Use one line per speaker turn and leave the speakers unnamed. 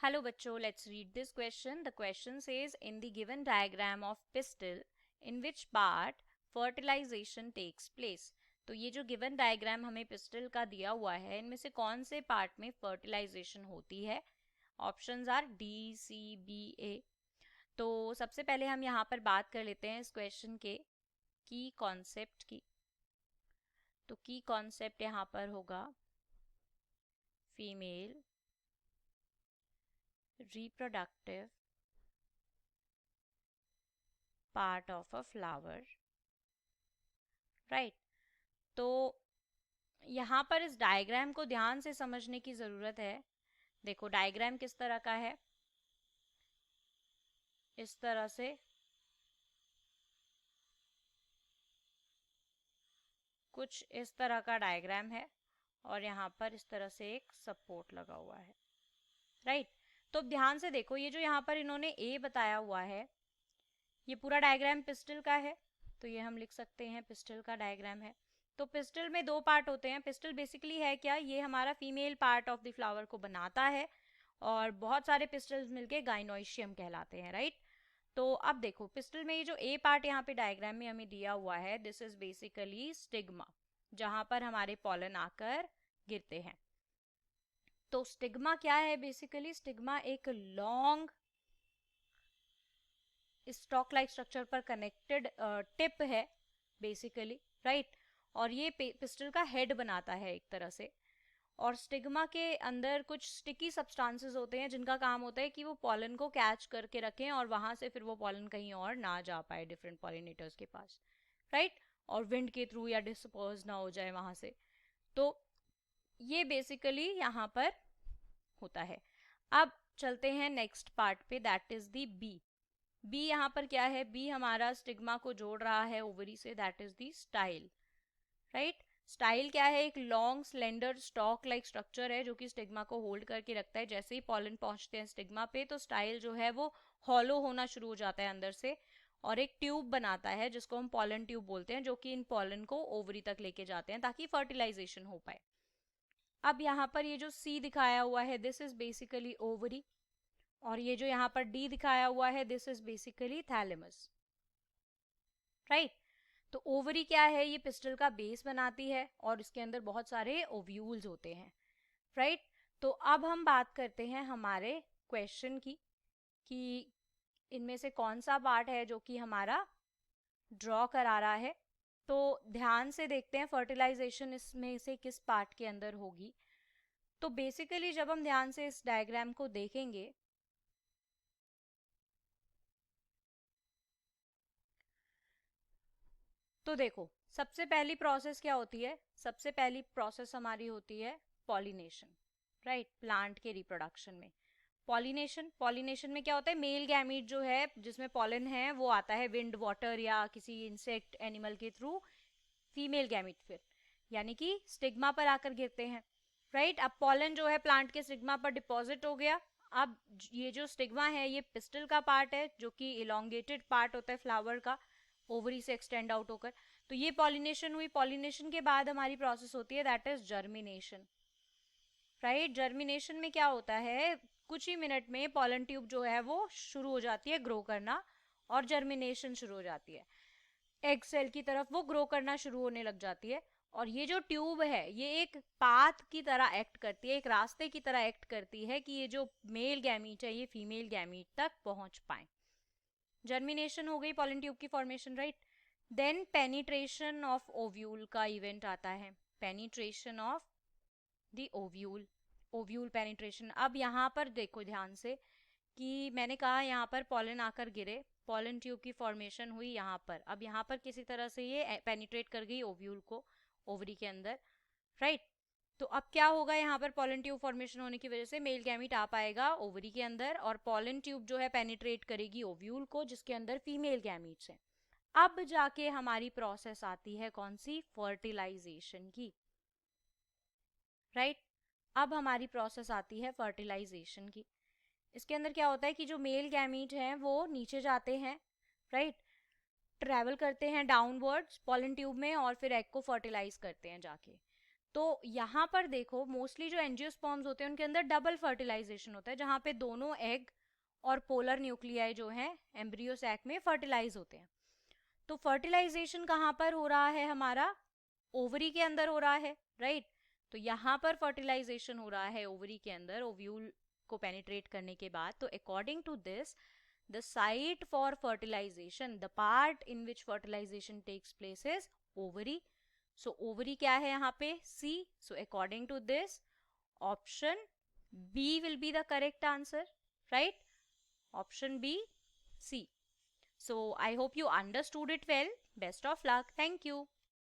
Hello बच्चों, let's read this question. The question says, in the given diagram of pistil, in which part fertilization takes place? तो ये जो given diagram हमें pistil का दिया हुआ है, इनमें से कौन से part में fertilization होती है? Options are D, C, B, A. तो सबसे पहले हम यहाँ पर बात कर लेते हैं इस क्वेश्चन के की कॉन्सेप्ट की. तो की कॉन्सेप्ट यहाँ पर होगा female reproductive part of a flower, right? तो यहाँ पर इस डायग्राम को ध्यान से समझने की ज़रूरत है. देखो डायग्राम किस तरह का है, इस तरह से कुछ इस तरह का डायग्राम है और यहाँ पर इस तरह से एक सपोर्ट लगा हुआ है, राइट? तो ध्यान से देखो, ये जो यहाँ पर इन्होंने ए बताया हुआ है, ये पूरा डायग्राम पिस्टल का है. तो ये हम लिख सकते हैं पिस्टल का डायग्राम है. तो पिस्टल में दो पार्ट होते हैं. पिस्टल बेसिकली है क्या, ये हमारा female part of the flower को बनाता है और बहुत सारे पिस्टल्स मिलके गाइनोइशियम कहलाते हैं, राइट? तो अब देखो पिस्टल में ये जो ए पार्ट यहाँ पे डायग्राम में हमें दिया हुआ है, दिस इज बेसिकली स्टिग्मा, जहां पर हमारे पॉलन आकर गिरते हैं. तो स्टिग्मा क्या है? बेसिकली स्टिग्मा एक लॉन्ग स्टॉक लाइक स्ट्रक्चर पर कनेक्टेड टिप है बेसिकली, राइट? और ये पिस्टल का हेड बनाता है एक तरह से. और स्टिग्मा के अंदर कुछ स्टिकी सब्सटेंसेस होते हैं जिनका काम होता है कि वो पॉलन को कैच करके रखें और वहां से फिर वो पॉलन कहीं और ना जा पाए डिफरेंट पॉलिनेटर्स के पास, राइट? और विंड के थ्रू या डिस्पर्स ना हो जाए वहां से. तो ये बेसिकली यहाँ पर होता है. अब चलते हैं नेक्स्ट पार्ट पे, that is the B. B यहाँ पर क्या है? बी हमारा स्टिग्मा को जोड़ रहा है ओवरी से, that is the style, right? Style क्या है? एक long slender stock like structure है जो कि स्टिग्मा को होल्ड करके रखता है. जैसे ही पॉलन पहुंचते हैं स्टिग्मा पे तो स्टाइल जो है वो हॉलो होना शुरू हो जाता है अंदर से और एक ट्यूब बनाता है जिसको हम पॉलन ट्यूब बोलते हैं, जो कि इन पॉलन को ओवरी तक लेके जाते हैं ताकि फर्टिलाइजेशन हो पाए. अब यहाँ पर ये जो सी दिखाया हुआ है, दिस इज बेसिकली ओवरी. और ये जो यहाँ पर डी दिखाया हुआ है, this is basically thalamus, right? तो ओवरी क्या है? ये पिस्टल का बेस बनाती है और इसके अंदर बहुत सारे ओव्यूल्स होते हैं, राइट? तो अब हम बात करते हैं हमारे क्वेश्चन की कि इनमें से कौन सा पार्ट है जो कि हमारा ड्रॉ करा रहा है. तो ध्यान से देखते हैं फर्टिलाइजेशन इसमें से किस पार्ट के अंदर होगी. तो बेसिकली जब हम ध्यान से इस डायग्राम को देखेंगे तो देखो सबसे पहली प्रोसेस क्या होती है? सबसे पहली प्रोसेस हमारी होती है पॉलिनेशन, राइट? प्लांट के रिप्रोडक्शन में पॉलिनेशन में क्या होता है? मेल गैमीट जो है जिसमें पॉलन है वो आता है विंड, वाटर या किसी इंसेक्ट एनिमल के थ्रू. फीमेल गैमीट फिर यानी कि स्टिग्मा पर आकर गिरते हैं, राइट? अब पॉलन जो है प्लांट के स्टिग्मा पर डिपॉजिट हो गया. अब ये जो स्टिग्मा है ये पिस्टल का पार्ट है जो कि इलोंगेटेड पार्ट होता है फ्लावर का, ओवरी से एक्सटेंड आउट होकर. तो ये पॉलिनेशन हुई. पॉलिनेशन के बाद हमारी प्रोसेस होती है that is germination, right? Germination में क्या होता है? कुछ ही मिनट में पॉलन ट्यूब जो है वो शुरू हो जाती है ग्रो करना और जर्मिनेशन शुरू हो जाती है. एग सेल की तरफ वो ग्रो करना शुरू होने लग जाती है. और ये जो ट्यूब है ये एक पाथ की तरह एक्ट करती है, एक रास्ते की तरह एक्ट करती है कि ये जो मेल गैमीट है ये फीमेल गैमीट तक पहुंच पाए. जर्मिनेशन हो गई, पॉलन ट्यूब की formation, right? Then penetration of ovule का इवेंट आता है. Penetration of the ovule, ovule penetration. अब यहाँ पर देखो ध्यान से कि मैंने कहा यहाँ पर पॉलन आकर गिरे, पॉलन ट्यूब की फॉर्मेशन हुई यहाँ पर. अब यहाँ पर किसी तरह से ये पेनिट्रेट कर गई ओव्यूल को ओवरी के अंदर, राइट? तो अब क्या होगा? यहाँ पर पॉलन ट्यूब फॉर्मेशन होने की वजह से मेल गैमीट आ पाएगा ओवरी के अंदर और पॉलन ट्यूब जो है पेनिट्रेट करेगी ओव्यूल को जिसके अंदर फीमेल गैमीट्स हैं. अब जाके हमारी प्रोसेस आती है कौन सी? फर्टिलाइजेशन की, राइट? अब हमारी प्रोसेस आती है फर्टिलाइजेशन की. इसके अंदर क्या होता है कि जो मेल गैमीट हैं वो नीचे जाते हैं, राइट? ट्रैवल करते हैं डाउनवर्ड्स पॉलन ट्यूब में और फिर एग को फर्टिलाइज करते हैं जाके. तो यहाँ पर देखो मोस्टली जो एंजियोस्पर्म्स होते हैं उनके अंदर डबल फर्टिलाइजेशन होता है, जहाँ पे दोनों एग और पोलर न्यूक्लियाई जो है एम्ब्रियो सैक में फर्टिलाइज होते हैं। तो फर्टिलाइजेशन कहाँ पर हो रहा है, हमारा ओवरी के अंदर हो रहा है, राइट। तो यहाँ पर फर्टिलाइजेशन हो रहा है ओवरी के अंदर ओव्यूल को पेनिट्रेट करने के बाद। तो according to this the site for fertilization, the part in which fertilization takes place is ovary. So ovary क्या है यहाँ पे, C. So according to this option B will be the correct answer, right? Option B, C. So I hope you understood it well. Best of luck. Thank you.